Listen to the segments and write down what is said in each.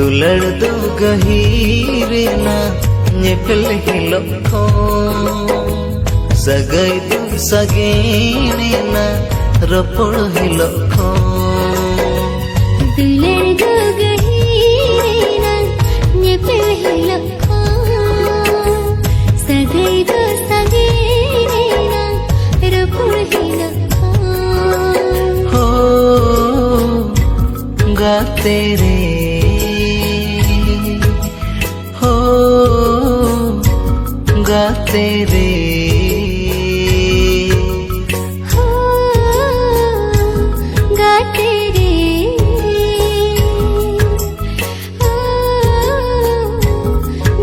दुलड़ दो गहीरेना nyepel hilokko sagai du sagenina ropol hilokko दुलड़ दो गहीरेना nyepel hilokko sagai du sagenina ropol hilokko हो गाते रे गाते रे हो गाते रे हो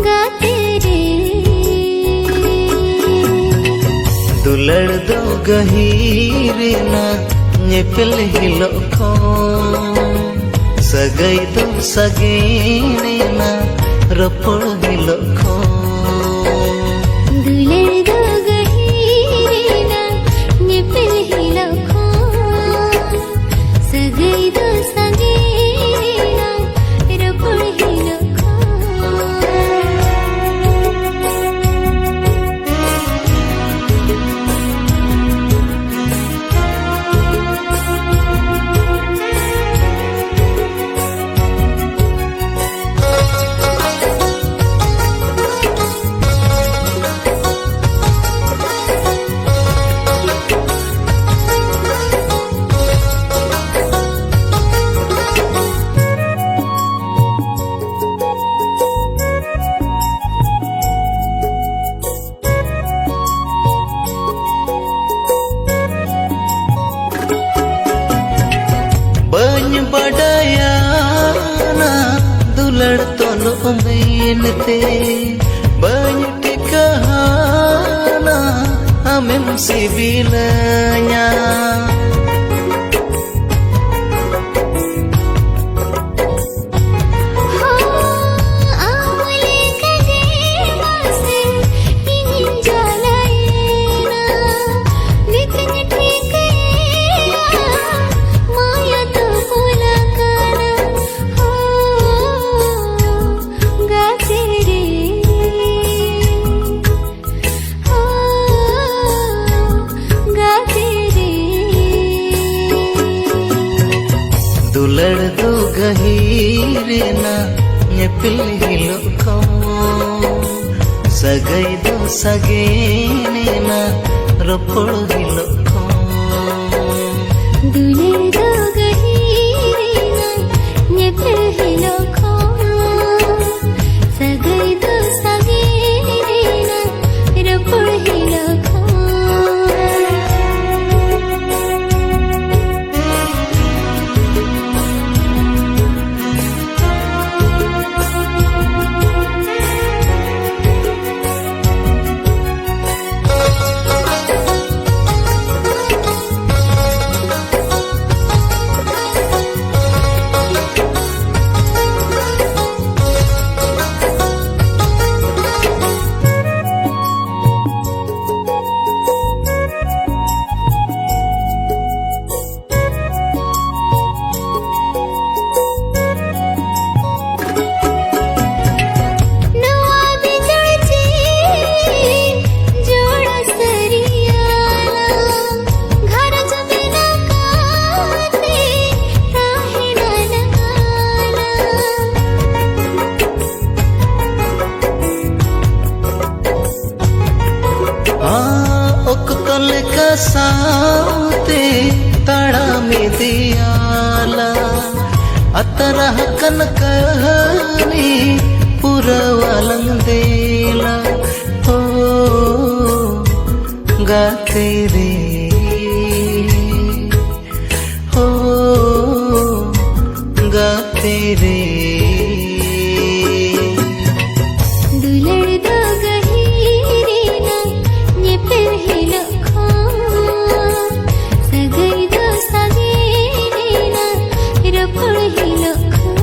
गाते रे दुलड़ दो गहीरेना nyepel hilokko sagai du sagenina ropol hilokko दुलड़ दो गहीरेना nyepel hilokko sagai du sagenina ropol hilokko badayana dulad tonu umbinte banyak tikahana amem sibilanya दुलड़ दो गहीरेना nyepel hilokko sagai du sagenina ropol hilokko दुलड़ दो गहीरेना nyepel hilokko sagai du sagenina ropol hilokko साते ताड़ा में दियाला अतरह कन कहनी पुरवालंग देला हो गाते रे हो गाते रे दुलड़ दो गहीरेना nyepel hilokko sagai du sagenina ropol hilokko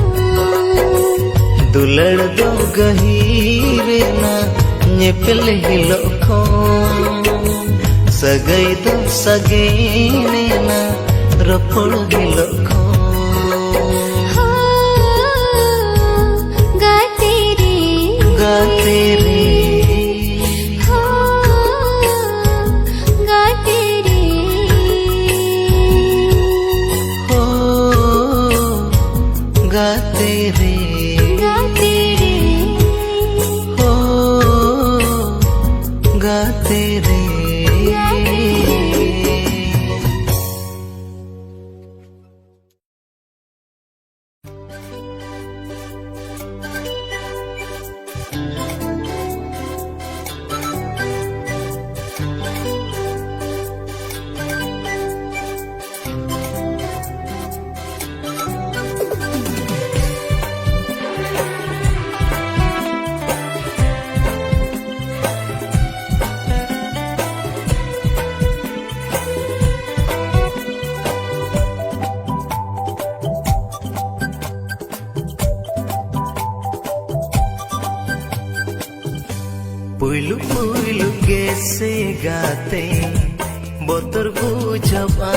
दुलड़ दो गहीरेना nyepel hilokko sagai du sagenina ropol hilokko हो गाते रे हो गाते रे पुइलु पुइलु गेसे गाते बोतर बुझबा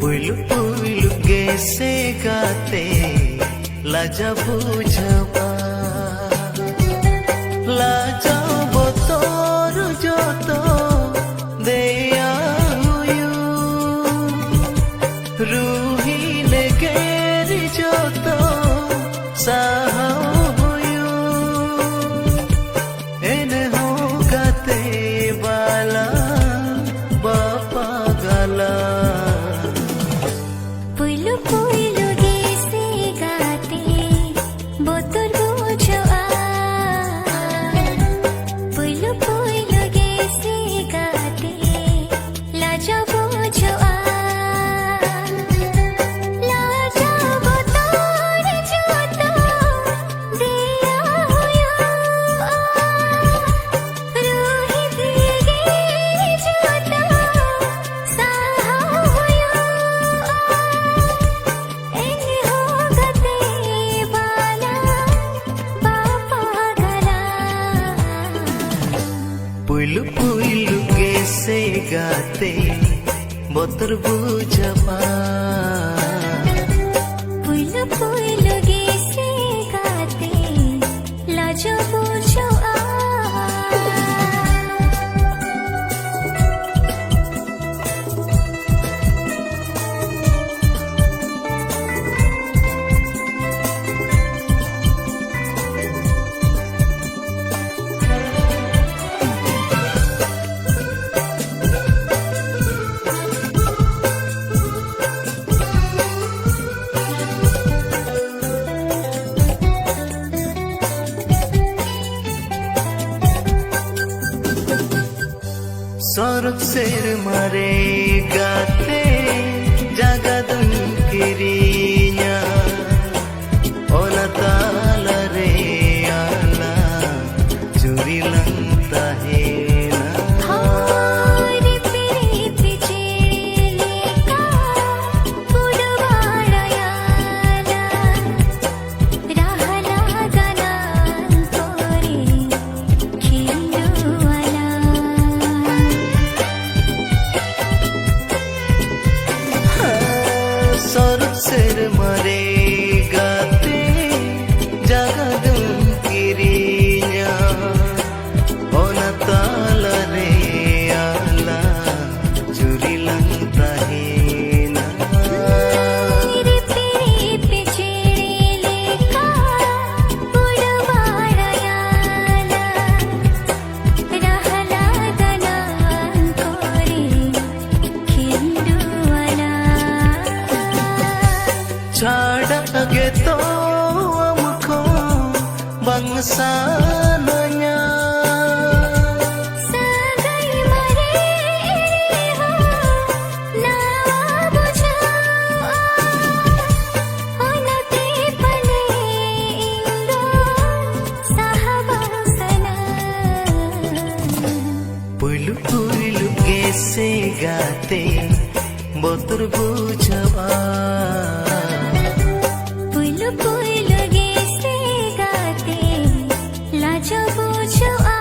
पुइलु पुइलु गेसे गाते लाजा बुझबा लाजा बोतर जोतो देया हुयु रूही लेगेरी जोतो साहा पुइलु पुइलु गेसे गाते बोतर बुझबा पुइलु पुइलु गेसे गाते लाजा बुझबा sorok ser mare gate jagadun kirinya ona tala re ala churi lanta hena hari piriti cheleka pudvarayala rahala ganan kore khilluwala sorok ser mare gate jagadun kirinya ona tala re ala churi lanta hena hari piriti cheleka pudvarayala rahala ganan kore khilluwala छाड़गे तो हमको बंगसानanya sagai mare ho nawa bujha onate pale indo sahabasana पुइलु पुइलु गेसे गाते बोतर बुझबा पुइलु पुइलु गेसे गाते लाजा बुझबा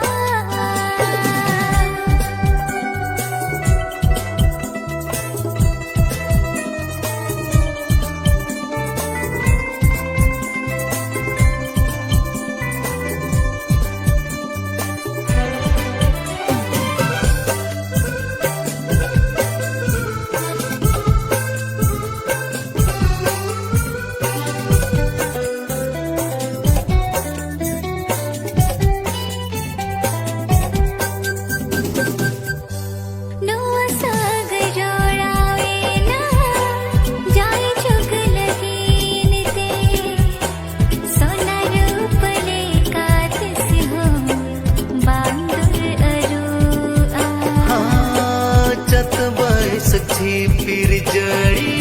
झिपिर जड़ी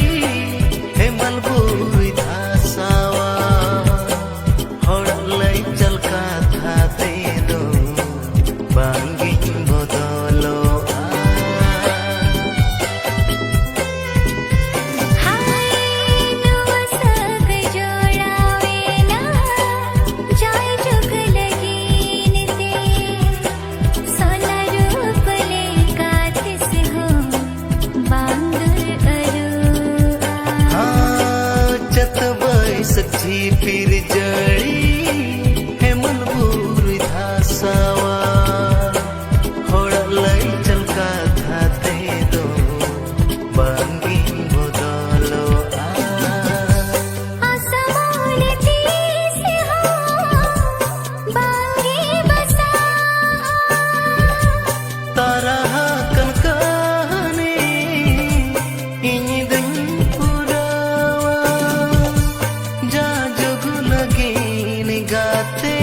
हेमल बुई धासावा हड़ लई चल कथा ते दो बांगी बदलो झिपिर जड़ी हेमल बुई धासावा हड़ लई चल कथा ते दो बांगी बदलो तारा कन कहने इनी दिन पुरावा जा जोगु लगीन गाते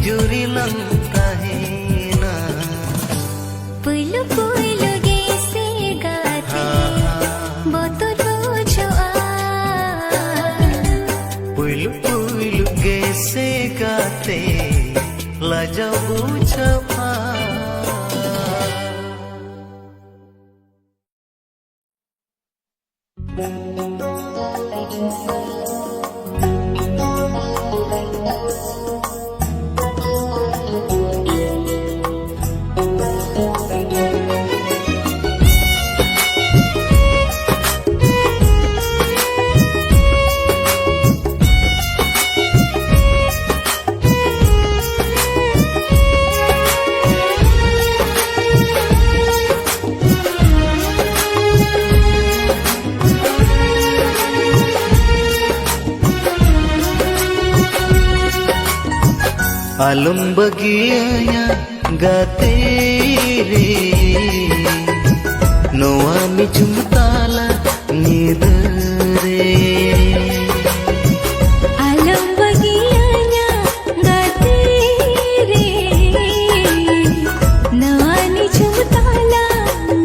जुरी लंता है ना पुलु पुलु गेसे गाते बोतल बुझो पुलु पुलु गेसे गाते लाजा बुझो आलम बगिया गाते रे नोआ में झुमताला नींद रे आलम बगिया गाते रे नवानी झुमताला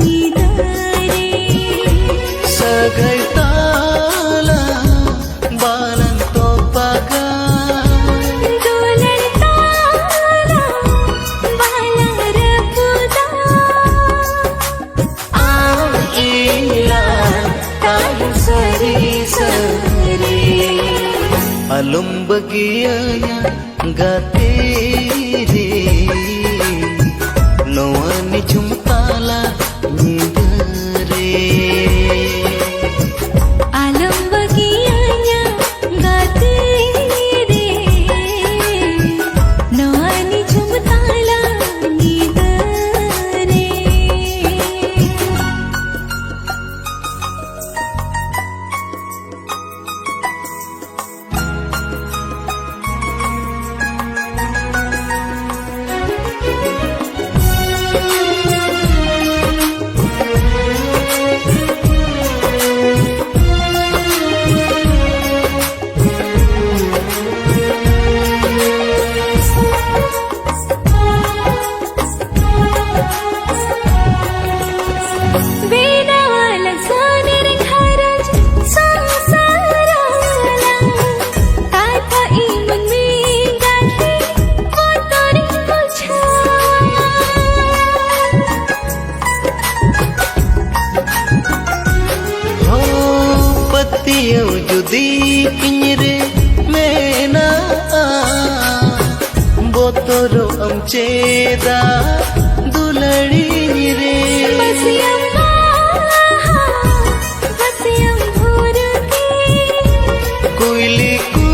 नींद रे सगै ताला बालन तो पागा आलम बगिया गाते रे नोआ में झुमताला नींद रे आलम बगिया गाते रे नवानी झुमताला नींद रे जुदी पिंजरे में ना बोतरो अमचेदा दुलड़ी रे कोयली को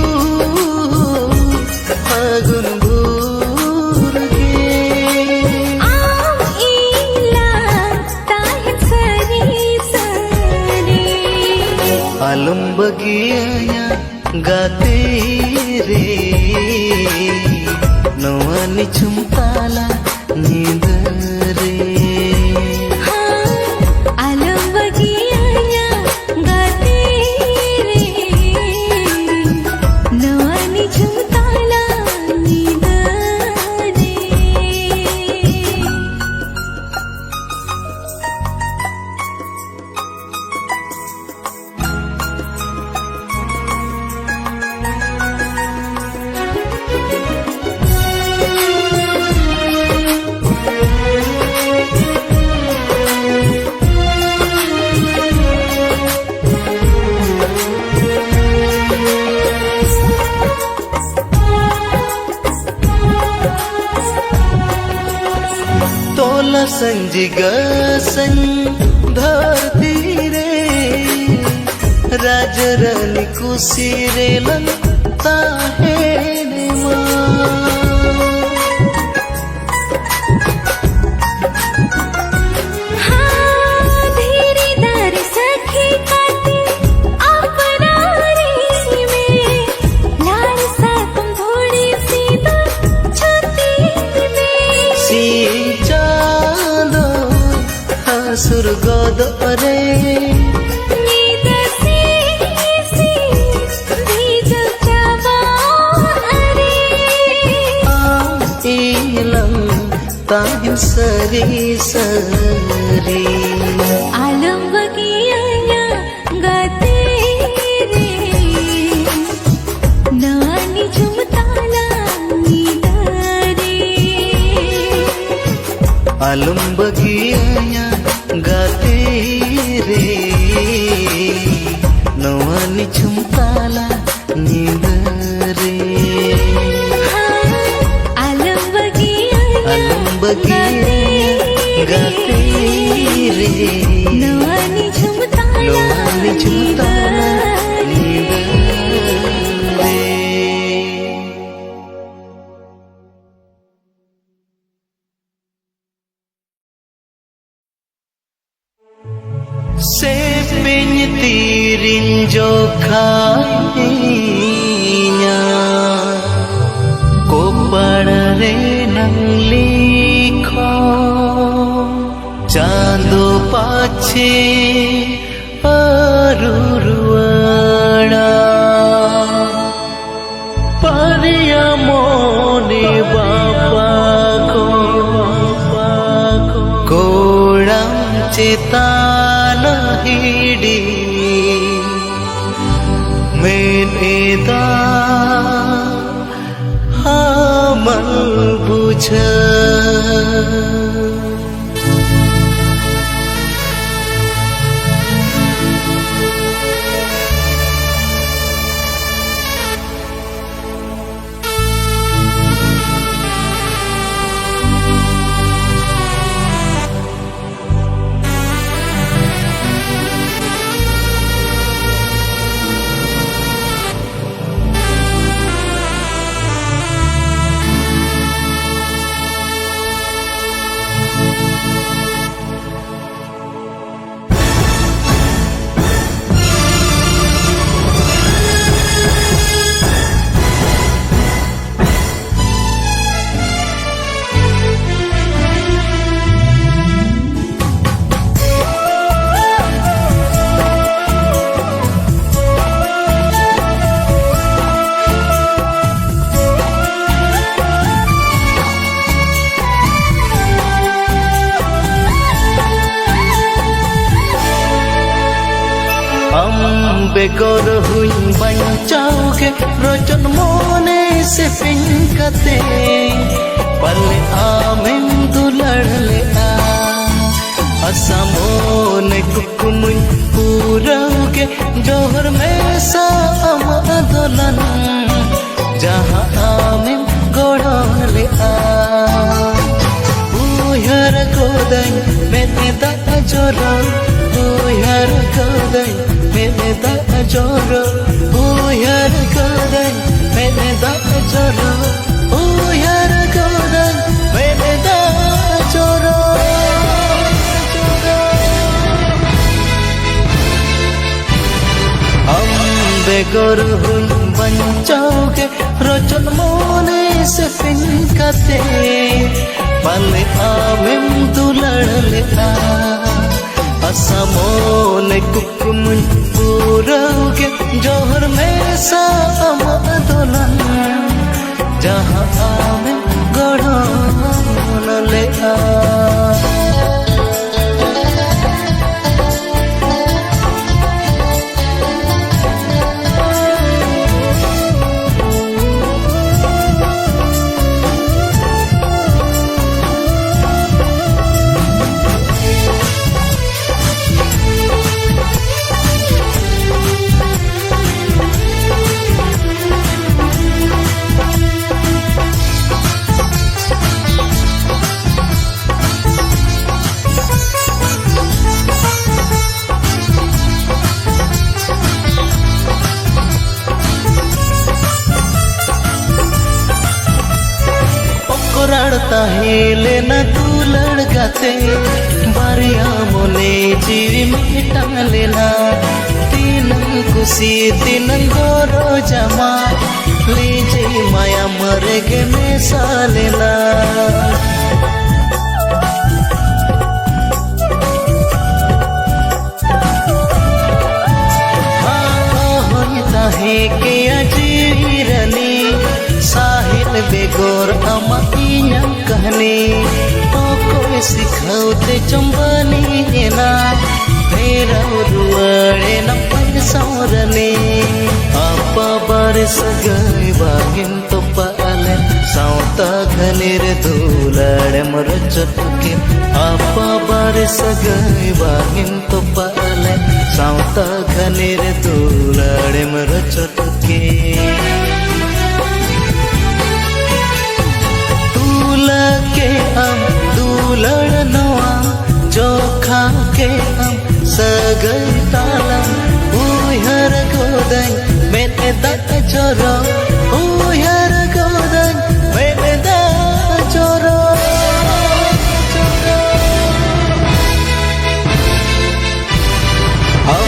फागुन भूर आलम बगिया गाते रे नोआ ने झुमताला नींद रे आलम बगिया गाते रे नवानी झुमताला नींद रे संजिगा संग धरती रे राज रानी कुशी रे लंता है सुरगोद रे ताहिम सरी सरी आलम बगिया गाते रे नानी झुमताला नीदारे आलम बगिया गाते रे नवानी झुमताला नीदारे गाते रे नवानी झुमताला से पिन तीरिन जो खाइया को पढ़ रे नंगली चांदो पाछे अरुरुवाड़ा परिया मोने बापा को कोड़म चेतान हिड़ी मेनेदा हमल बुझ बेगोर हुई बंचाओगे रोचन मोने से पिंकते पले आमिन दुलड़ ले आ असमोने कुकुमुई पूरोगे जोहर में साम दोलन जहाँ आमिन गोड़ों ले आ उहर गोदन मेरे दा जोरो उहर गोदन मेरे दा जोरो उहर गोदन मेरे दा जोरो उहर गोदन मेरे दा जोरो हम बेगोर हुई बंचाओगे रोचन मोने से पिंकते पले आमिन दुलड़ लेता असमोने कुकुमुन पूरोगे जोहर में साम दोलन जहाँ आमिन गोड़ों ले आ ताहेलेना दुलड़ गाते बारिया मोने जीवी मिटान लेना तीनंग कुसी तीनंग गोरो जमा लीजे माया मरे के मेसा लेना ताहे के अजीरनी साहिल बेगोर अमा इnyang कहनी तो कोई सिखाउते चंबनी ना फेरा रुआड़े न पैसौरनी apa baris गई बागिन तो पाले साउता घनेर दुलाड़े मरचट के apa baris गई बागिन तो पाले साउता घनेर दुलाड़े मरचट के के हम दुलड़ नवा जोखा के हम सगई तालम उहर गोदन मेरे दा जोरो उहर गोदन मेरे दा जोरो हम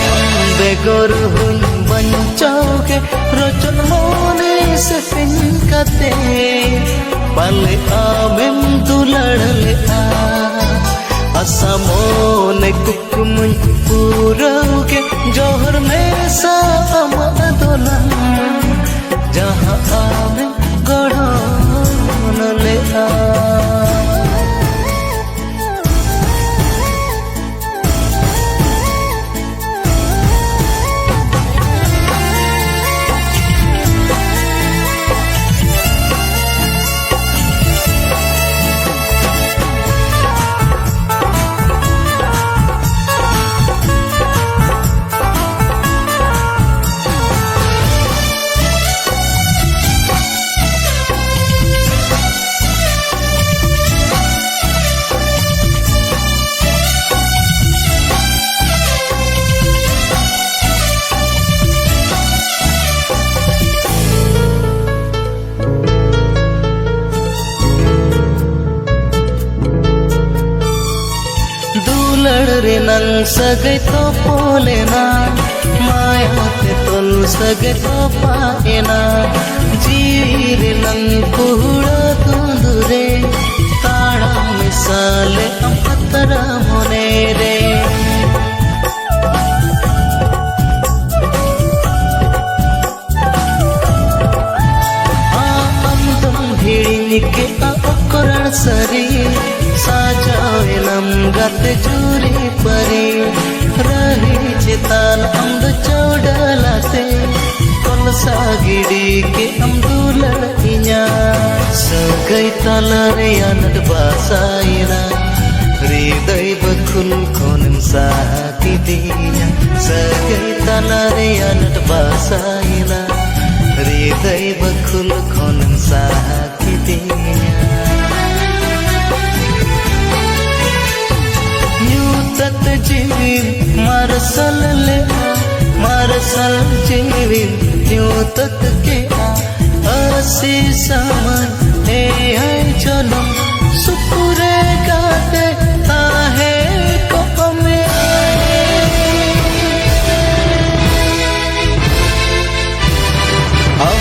बेगोर हुई बंचोगे रोचन मोने से फिनकते पले आमें दुलड़ ले असमोने कुकुमुन पूरोगे जोहर में साम दोलन जहाँ आमें गढ़ोन ले नंग सगे तो पोलेना माया ते तोल सगे तो पाएना जीर नंग कुहड़ा तुंदुरे ताड़ा मिसाले अम्पतरा मोने रे तुम भिड़ी के अकरण सरी साजावे नम गत जूरी परी रही चिताल अंद चौडलाते कल सागिड़ी के अमदुलड़ इन्या सगई तलरे अनट बासाइना हृदय बखुल कोनम साकी दिया सगई तलरे अनट बासाइना हृदय बखुल कोनम साकी दिया तत जीविन मारसल ले मारसल जीविन यूं तत के आसी समय हे आई चलो सुपुरे गाते ताहे कप में हम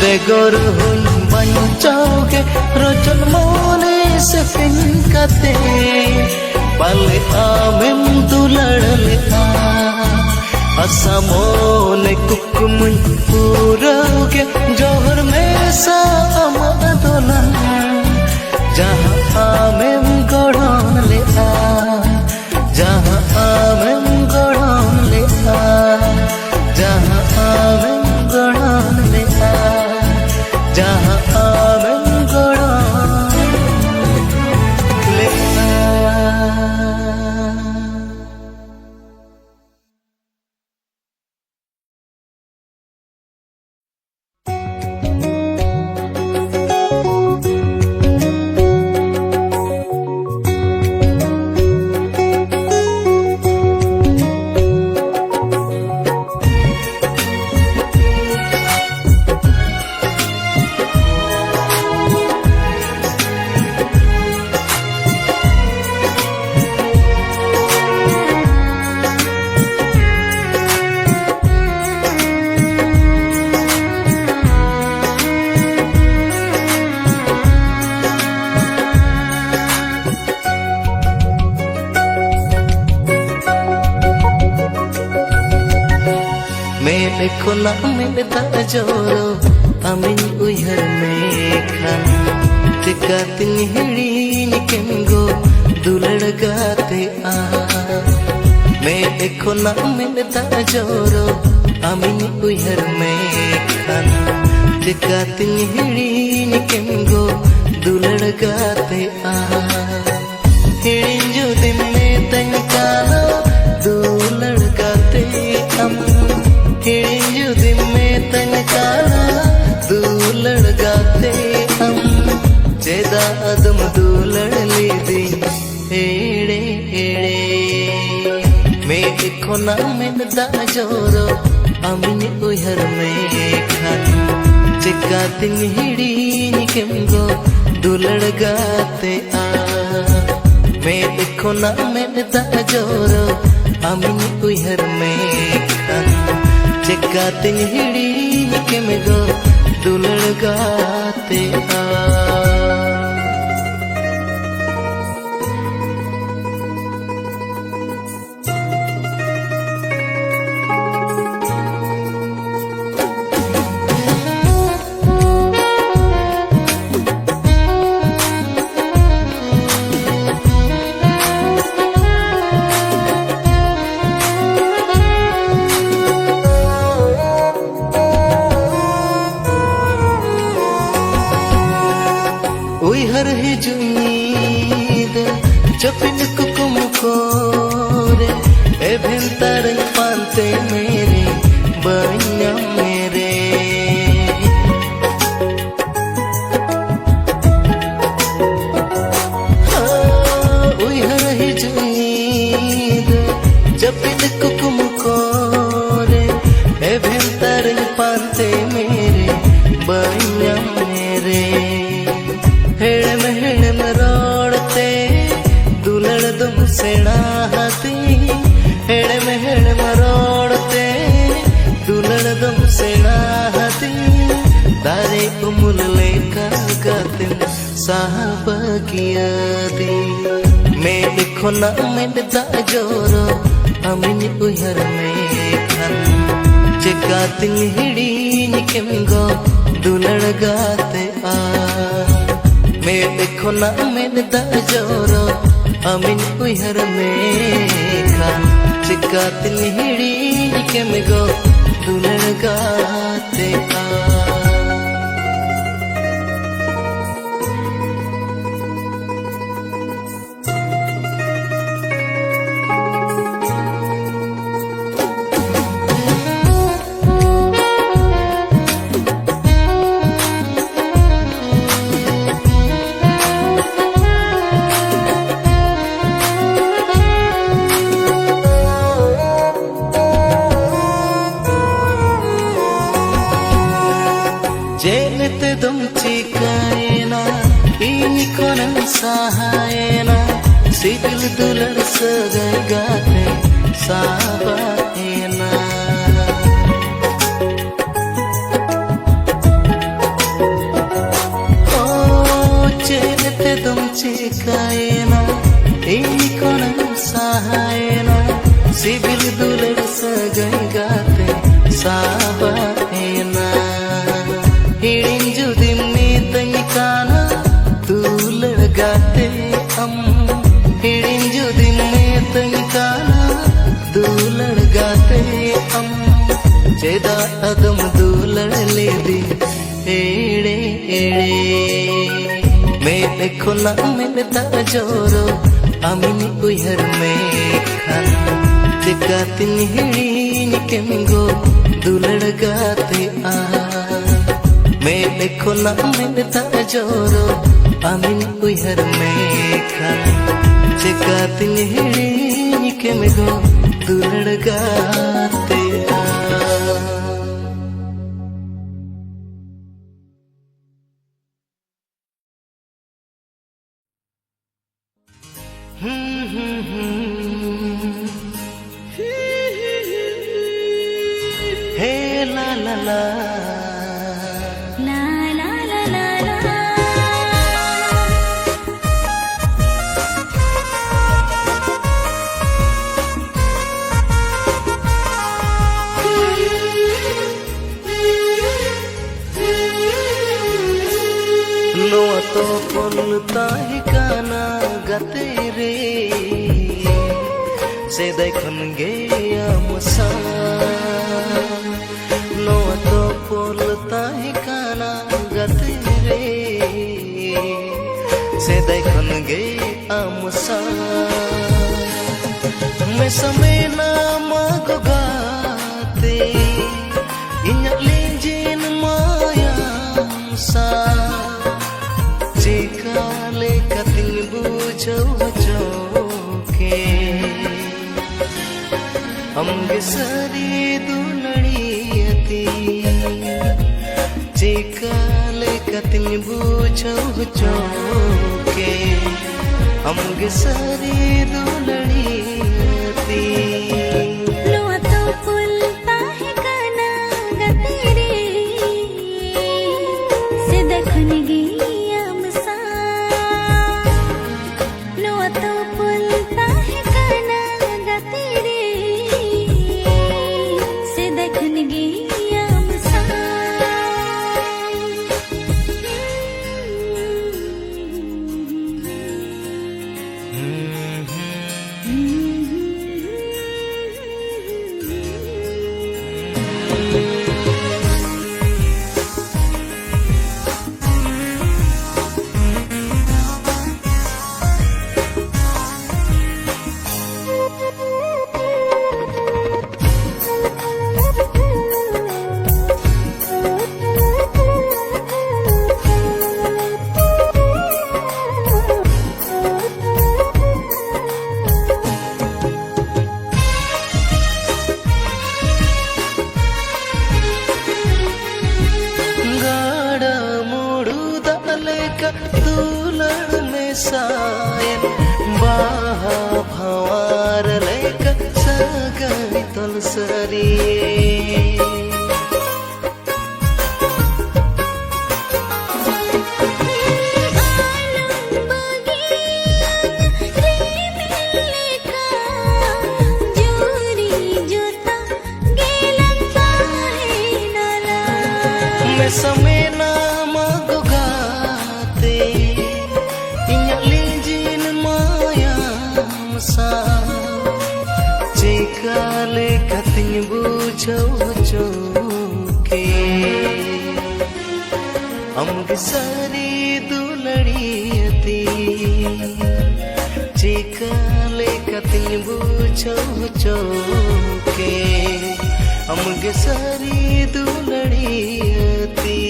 बेगोर हुई बंचोगे रोचन मोने से फिनकते पले आमें दुलड़ ले असमोने कुकुमुन पूरोगे जोहर में साम दोलन जहाँ आमें गढ़ोन ले जहाँ आमें गढ़ोन ले जहाँ आमें गढ़ोन ले जहाँ आमें गढ़ोन ले खना मेदा जोरो आमिन उयहर मेखान चिकातिन हिड़ीन केमगो दुलड़ गाते आ मैं खना मेदा जोरो आमिन उयहर मेखान चिकातिन हिड़ीन केमगो दुलड़ गाते आ हिड़ीन जो दिन में तंकालो दुलड़ गाते हम हिड़ीन जो दिन में तंकालो दुलड़ गाते हम जेदा अदम दुलड़ ली दी एड़े एड़े मैं खना मेदा जोरो आमिन उयहर मेखान चिकातिन हिड़ीन केमगो दुलड़ गाते आ मैं खना मेदा जोरो आमिन उयहर मेखान चिकातिन हिड़ीन केमगो दुलड़ गाते आ उयहर ही जुनीद जपिन कुकुम कोरे ए भिंतर पांते मेरे बन्या मेरे उयहर ही जुनीद जपिन कुकुम कोरे ए भिंतर पांते मेरे बन्या मेरे हेड़म रोड़ते दुलड़ दुम सेना हाथी हेड़म रोड़ते दुलड़ दुम सेना हाथी दारे उमुल लेकर गाते साहब किया दी मैं खना मेदा जोरो आमिन उयहर मेखान चिकातिन हिड़ीन केमगो दुलड़ गाते आ मैं खना मेदा जोरो आमिन उयहर मेखान चिकातिन हिड़ीन केमगो दुलड़ गाते आ जेनते दुम चिकायना इनी कोनन सहायना सिदिल दुलड़ सगाई गाते साबायना ओ जेनते दुम चिकायना इनी कोनन सहायना सिदिल दुलड़ सगाई गाते साबायना हिड़ीन जो दिन में तंकाना दुलड़ गाते हम हिड़ीन जो दिन में तंकाना दुलड़ गाते हम जेदा अदम दुलड़ ले दी एड़े एड़े मैं खना मेदा जोरो आमिन उयहर मेखान चिकातिन हिड़ीन केमगो दुलड़ गाते आ मैं खना मेदा जोरो आमिन उयहर मेखान चिकातिन हिड़ीन केमगो दुलड़ गाते आ हे ला ला ला La la la la la. तो बोलता ही काना गाते रे से देखन गया मुसा नो तो बोलता ही काना गाते रे से देखन गया मुसा मैं समय ना मागो गाते इन्हें लेंजिन माया मुसा चिकाले कतिन बुझो के हमगे सारी दुलड़ियती चिकाले कतिन बुझो के हमगे सारी दुलड़ियती दुलड़ में सायन बाहा भवार लेक सगई तलसरी मैं समय ना मागो गाते इन्हें लेंजिन माया मुसा चिकाले कतिन बुझो के हमगे सारी दुलड़ियती चिकाले कतिन बुझो के हमगे सारी दुलड़ियती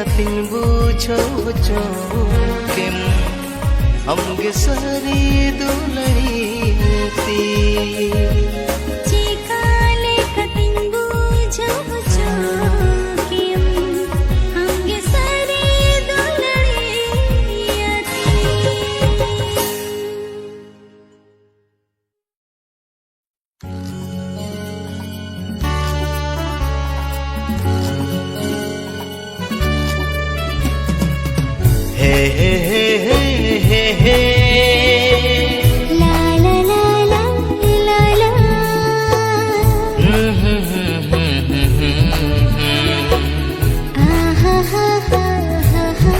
kating bujo kem amge sari dulariti Chicalim कतिं बुझो kem हमगे सरे दुलड़ियती hey hey hey hey hey ला ला ला ला ला ला आहा हा हा हा हा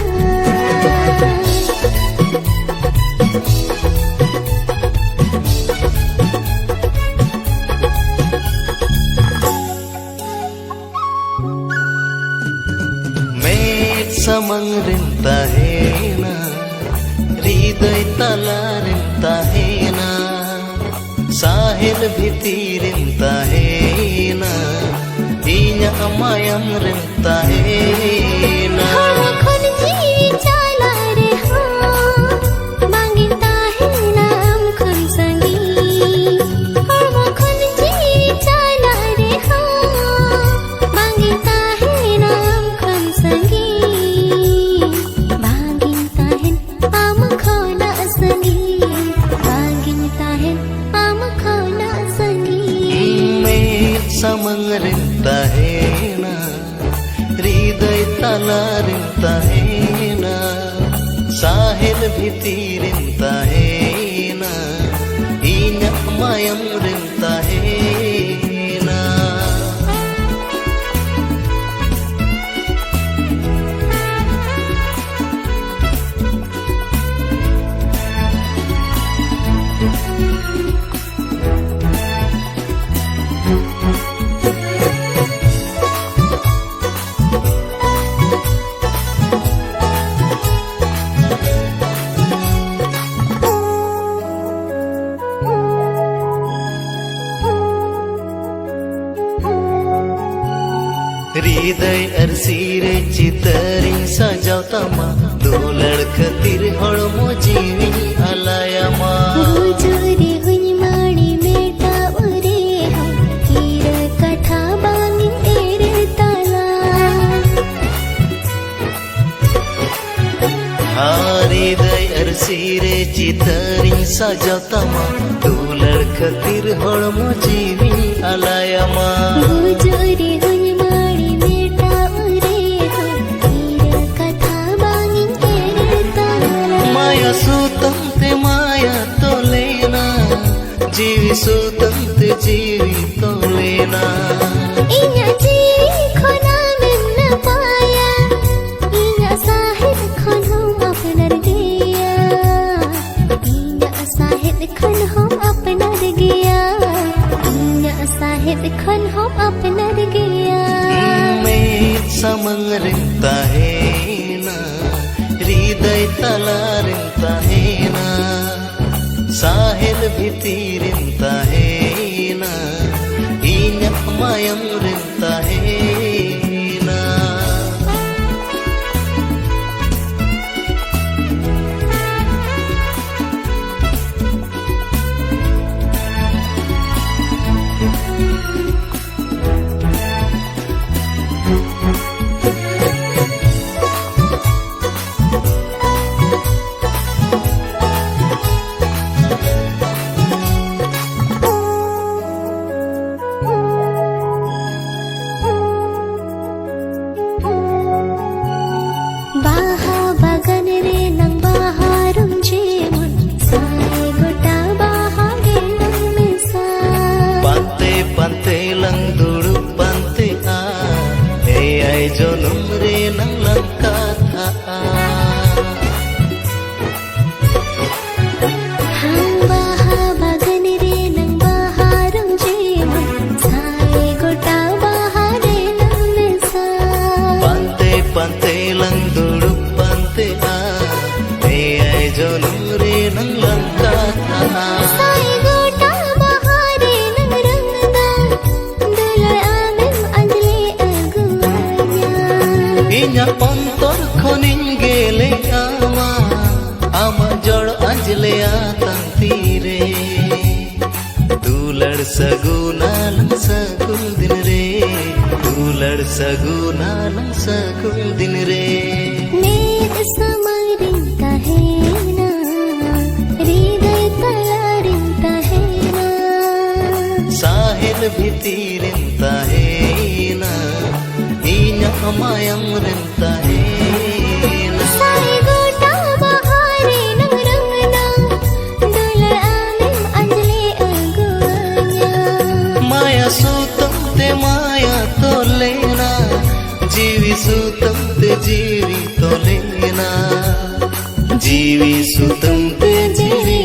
Met samang rintahena hriday tala rintahena sahil bhiti rintahena inya amayam rintahena खन जी चला रे हो मांगता है नाम खन संगी हम खन जी चला रे हो मांगता है नाम खन संगी मांगता है आम खोना संगी मांगता है आम खोना संगी Met samang rintahena hriday tala rintahena sahil bhiti rintahena inya amayam rintahena हृदय अरसीरे चितरिंग सजावतामा दुलड़ खतिर हड़मो जीवी अलायमा गुजरे हुई माड़ी मेटा उरे हो कीर कथा बांगी तेरे ताला हृदय अरसीरे चितरिंग सजावतामा दुलड़ खतिर हड़मो जीवी अलायमा गुजरे हुई माड़ी मेटा उरे हो कीर कथा बांगी तेरे ताला माया सूतम ते माया तो लेना जीवी सूतम ते जीवी तो लेना इन्या जीवी खोना में न पाया इन्या साहिब खन हम अपनर गया इन्या साहिब खन हम अपनर गया इन्या साहिब खन हम अपनर गया Met samang rintahena hriday tala rintahena sahil bhiti rintahena inya amayam rintahena मा आमा जोड़ अंजले तीरे दुलड़ सगुनालम सगुन दिन रे दुलड़ सगुनालम सगुन दिन रे मेघ समारिंता है ना हृदय तलारिंता है ना साहिल भितीरिंता है ना इन्या मायम रिंता है ना साई गोटा बहारे नंग रंगना दुलड़ आमिम अंजले अगुआnya माया सूतम ते माया तो लेना जीवी सूतम ते जीवी तो लेना जीवी सूतम ते जीवी